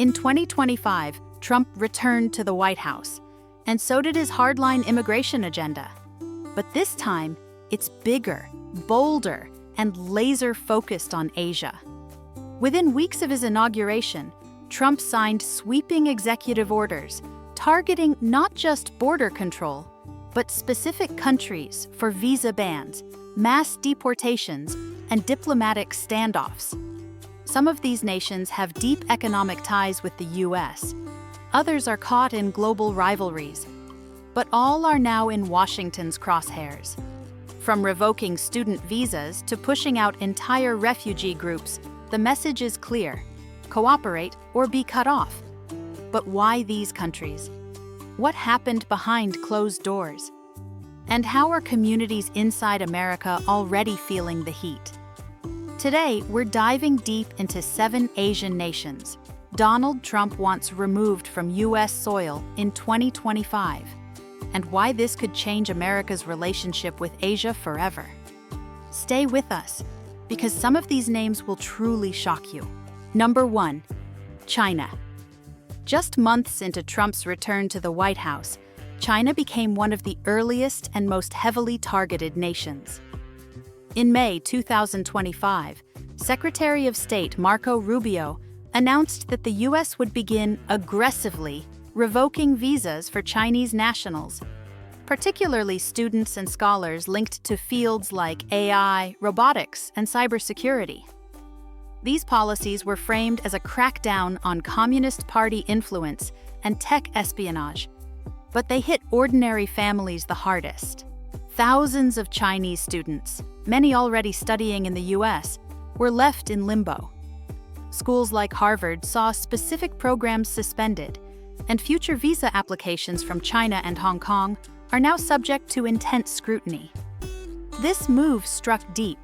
In 2025, Trump returned to the White House, and so did his hardline immigration agenda. But this time, it's bigger, bolder, and laser-focused on Asia. Within weeks of his inauguration, Trump signed sweeping executive orders targeting not just border control, but specific countries for visa bans, mass deportations, and diplomatic standoffs. Some of these nations have deep economic ties with the US. Others are caught in global rivalries. But all are now in Washington's crosshairs. From revoking student visas to pushing out entire refugee groups, the message is clear: cooperate or be cut off. But why these countries? What happened behind closed doors? And how are communities inside America already feeling the heat? Today, we're diving deep into 7 Asian nations Donald Trump wants removed from US soil in 2025, and why this could change America's relationship with Asia forever. Stay with us, because some of these names will truly shock you. Number 1. China. Just months into Trump's return to the White House, China became one of the earliest and most heavily targeted nations. In May 2025, Secretary of State Marco Rubio announced that the U.S. would begin aggressively revoking visas for Chinese nationals, particularly students and scholars linked to fields like AI, robotics, and cybersecurity. These policies were framed as a crackdown on Communist Party influence and tech espionage, but they hit ordinary families the hardest. Thousands of Chinese students, many already studying in the U.S., were left in limbo. Schools like Harvard saw specific programs suspended, and future visa applications from China and Hong Kong are now subject to intense scrutiny. This move struck deep,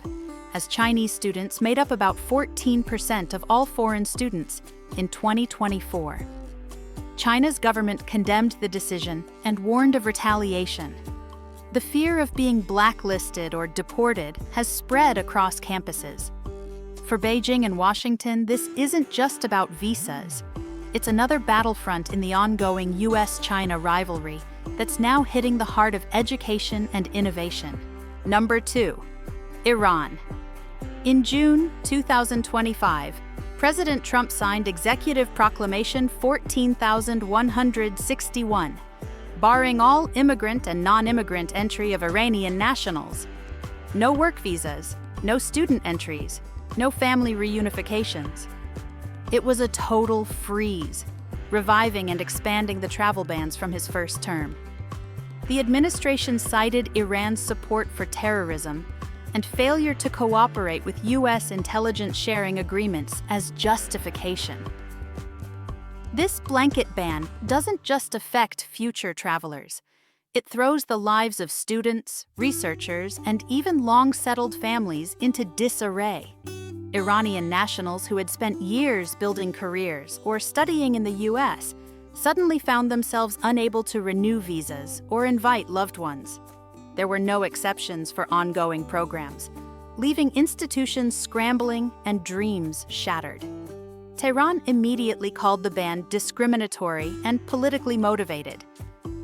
as Chinese students made up about 14% of all foreign students in 2024. China's government condemned the decision and warned of retaliation. The fear of being blacklisted or deported has spread across campuses. For Beijing and Washington, this isn't just about visas. It's another battlefront in the ongoing US-China rivalry that's now hitting the heart of education and innovation. Number 2. Iran. In June 2025, President Trump signed Executive Proclamation 14,161, barring all immigrant and non-immigrant entry of Iranian nationals. No work visas, no student entries, no family reunifications. It was a total freeze, reviving and expanding the travel bans from his first term. The administration cited Iran's support for terrorism and failure to cooperate with U.S. intelligence sharing agreements as justification. This blanket ban doesn't just affect future travelers. It throws the lives of students, researchers, and even long-settled families into disarray. Iranian nationals who had spent years building careers or studying in the U.S. suddenly found themselves unable to renew visas or invite loved ones. There were no exceptions for ongoing programs, leaving institutions scrambling and dreams shattered. Tehran immediately called the ban discriminatory and politically motivated.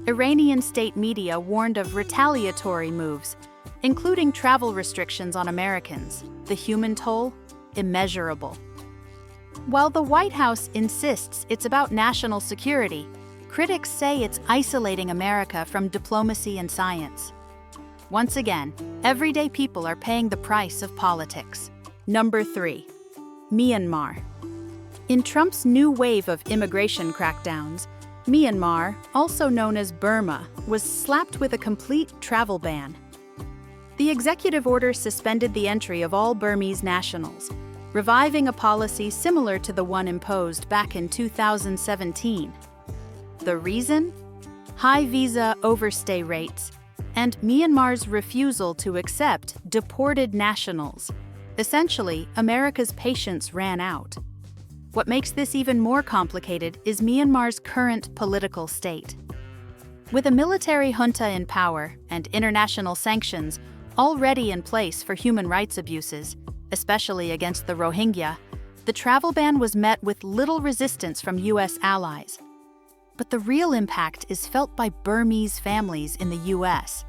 Iranian state media warned of retaliatory moves, including travel restrictions on Americans. The human toll? Immeasurable. While the White House insists it's about national security, critics say it's isolating America from diplomacy and science. Once again, everyday people are paying the price of politics. Number 3. Myanmar. In Trump's new wave of immigration crackdowns, Myanmar, also known as Burma, was slapped with a complete travel ban. The executive order suspended the entry of all Burmese nationals, reviving a policy similar to the one imposed back in 2017. The reason? High visa overstay rates and Myanmar's refusal to accept deported nationals. Essentially, America's patience ran out. What makes this even more complicated is Myanmar's current political state. With a military junta in power and international sanctions already in place for human rights abuses, especially against the Rohingya, The travel ban was met with little resistance from U.S. allies. But the real impact is felt by Burmese families in the U.S.,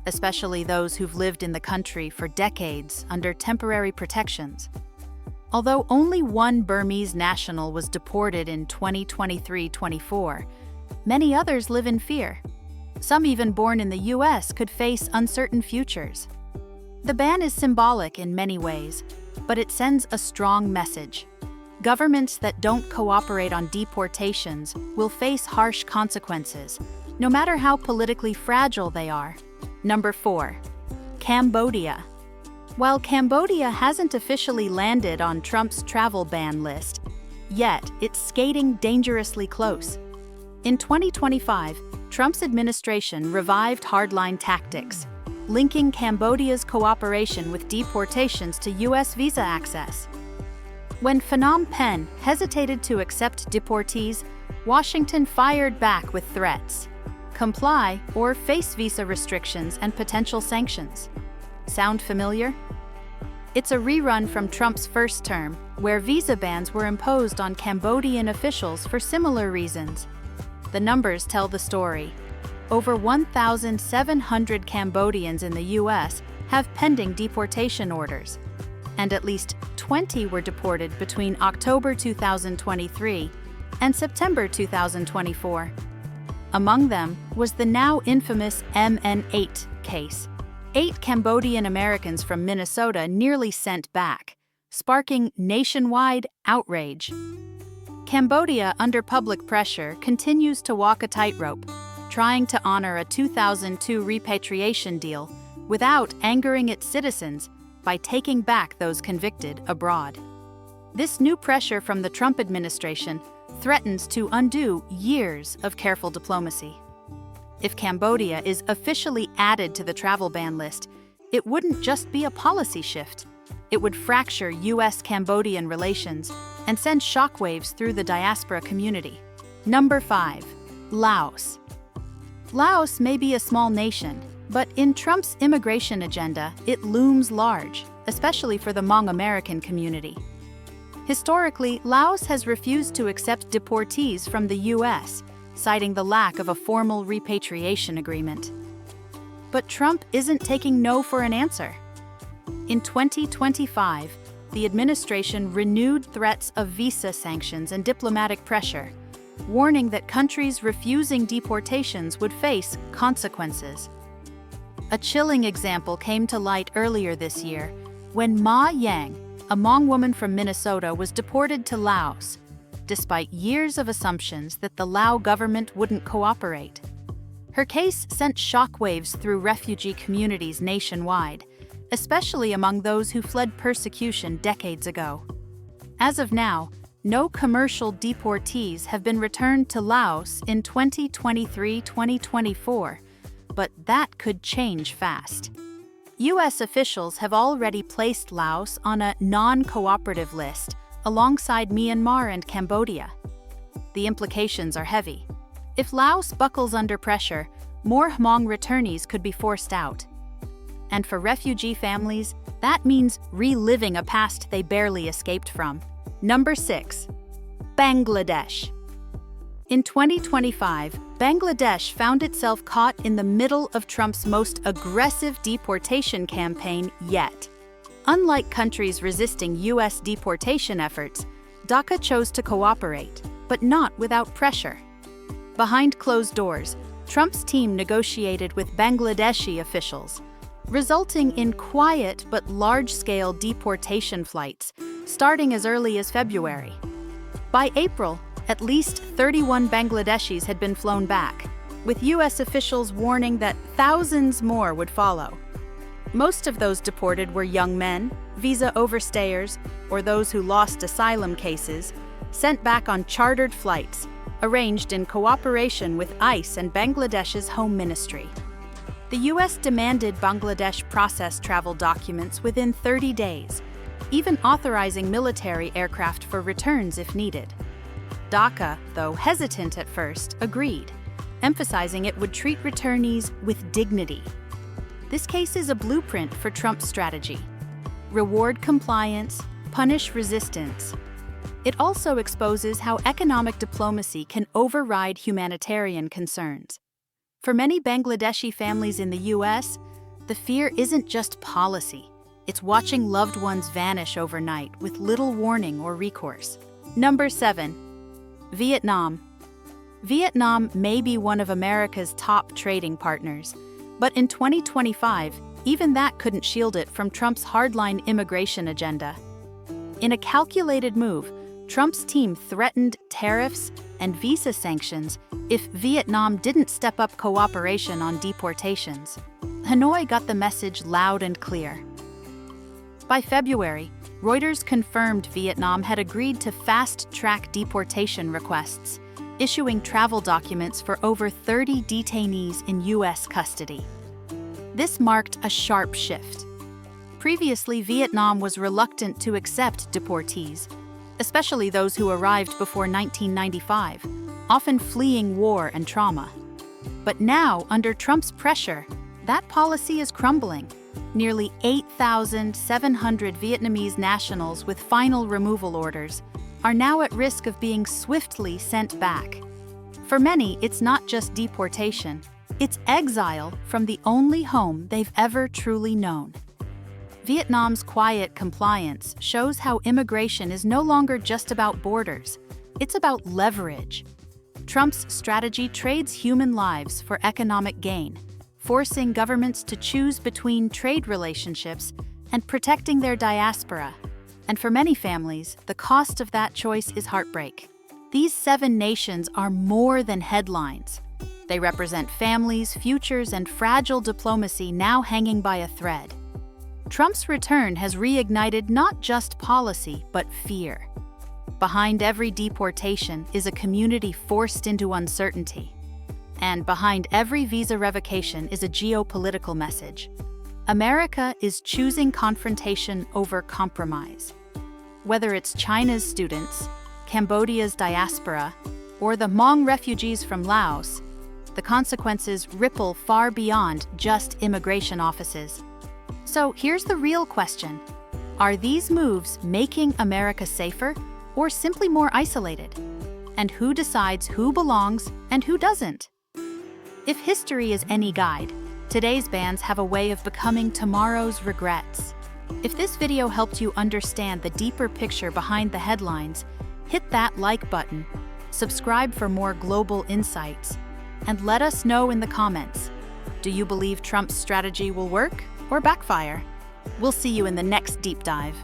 especially those who've lived in the country for decades under temporary protections. Although only one Burmese national was deported in 2023-24, many others live in fear. Some even born in the U.S. could face uncertain futures. The ban is symbolic in many ways, but it sends a strong message. Governments that don't cooperate on deportations will face harsh consequences, no matter how politically fragile they are. Number 4. Cambodia. While Cambodia hasn't officially landed on Trump's travel ban list, yet it's skating dangerously close. In 2025, Trump's administration revived hardline tactics, linking Cambodia's cooperation with deportations to U.S. visa access. When Phnom Penh hesitated to accept deportees, Washington fired back with threats: comply or face visa restrictions and potential sanctions. Sound familiar? It's a rerun from Trump's first term, where visa bans were imposed on Cambodian officials for similar reasons. The numbers tell the story. Over 1,700 Cambodians in the U.S. have pending deportation orders, and at least 20 were deported between October 2023 and September 2024. Among them was the now infamous MN8 case. 8 Cambodian Americans from Minnesota nearly sent back, sparking nationwide outrage. Cambodia, under public pressure, continues to walk a tightrope, trying to honor a 2002 repatriation deal without angering its citizens by taking back those convicted abroad. This new pressure from the Trump administration threatens to undo years of careful diplomacy. If Cambodia is officially added to the travel ban list, it wouldn't just be a policy shift. It would fracture U.S.-Cambodian relations and send shockwaves through the diaspora community. Number 5. Laos. Laos may be a small nation, but in Trump's immigration agenda, it looms large, especially for the Hmong American community. Historically, Laos has refused to accept deportees from the U.S., citing the lack of a formal repatriation agreement. But Trump isn't taking no for an answer. In 2025, the administration renewed threats of visa sanctions and diplomatic pressure, warning that countries refusing deportations would face consequences. A chilling example came to light earlier this year when Ma Yang, a Hmong woman from Minnesota, was deported to Laos, despite years of assumptions that the Lao government wouldn't cooperate. Her case sent shockwaves through refugee communities nationwide, especially among those who fled persecution decades ago. As of now, no commercial deportees have been returned to Laos in 2023-2024, but that could change fast. U.S. officials have already placed Laos on a non-cooperative list alongside Myanmar and Cambodia. The implications are heavy. If Laos buckles under pressure, more Hmong returnees could be forced out. And for refugee families, that means reliving a past they barely escaped from. Number 6. Bangladesh. In 2025, Bangladesh found itself caught in the middle of Trump's most aggressive deportation campaign yet. Unlike countries resisting U.S. deportation efforts, Dhaka chose to cooperate, but not without pressure. Behind closed doors, Trump's team negotiated with Bangladeshi officials, resulting in quiet but large-scale deportation flights, starting as early as February. By April, at least 31 Bangladeshis had been flown back, with U.S. officials warning that thousands more would follow. Most of those deported were young men, visa overstayers, or those who lost asylum cases, sent back on chartered flights, arranged in cooperation with ICE and Bangladesh's Home Ministry. The U.S. demanded Bangladesh process travel documents within 30 days, even authorizing military aircraft for returns if needed. Dhaka, though hesitant at first, agreed, emphasizing it would treat returnees with dignity. This case is a blueprint for Trump's strategy: reward compliance, punish resistance, It also exposes how economic diplomacy can override humanitarian concerns. For many Bangladeshi families in the US, the fear isn't just policy. It's watching loved ones vanish overnight with little warning or recourse. Number 7. Vietnam. Vietnam may be one of America's top trading partners, but in 2025, even that couldn't shield it from Trump's hardline immigration agenda. In a calculated move, Trump's team threatened tariffs and visa sanctions if Vietnam didn't step up cooperation on deportations. Hanoi got the message loud and clear. By February, Reuters confirmed Vietnam had agreed to fast-track deportation requests, issuing travel documents for over 30 detainees in U.S. custody. This marked a sharp shift. Previously, Vietnam was reluctant to accept deportees, especially those who arrived before 1995, often fleeing war and trauma. But now, under Trump's pressure, that policy is crumbling. Nearly 8,700 Vietnamese nationals with final removal orders are now at risk of being swiftly sent back. For many, it's not just deportation, it's exile from the only home they've ever truly known. Vietnam's quiet compliance shows how immigration is no longer just about borders, it's about leverage. Trump's strategy trades human lives for economic gain, forcing governments to choose between trade relationships and protecting their diaspora. And for many families, the cost of that choice is heartbreak. These 7 nations are more than headlines. They represent families, futures, and fragile diplomacy now hanging by a thread. Trump's return has reignited not just policy, but fear. Behind every deportation is a community forced into uncertainty. And behind every visa revocation is a geopolitical message. America is choosing confrontation over compromise. Whether it's China's students, Cambodia's diaspora, or the Hmong refugees from Laos, the consequences ripple far beyond just immigration offices. So here's the real question. Are these moves making America safer or simply more isolated? And who decides who belongs and who doesn't? If history is any guide, today's bans have a way of becoming tomorrow's regrets. If this video helped you understand the deeper picture behind the headlines, hit that like button, subscribe for more global insights, and let us know in the comments. Do you believe Trump's strategy will work or backfire? We'll see you in the next deep dive.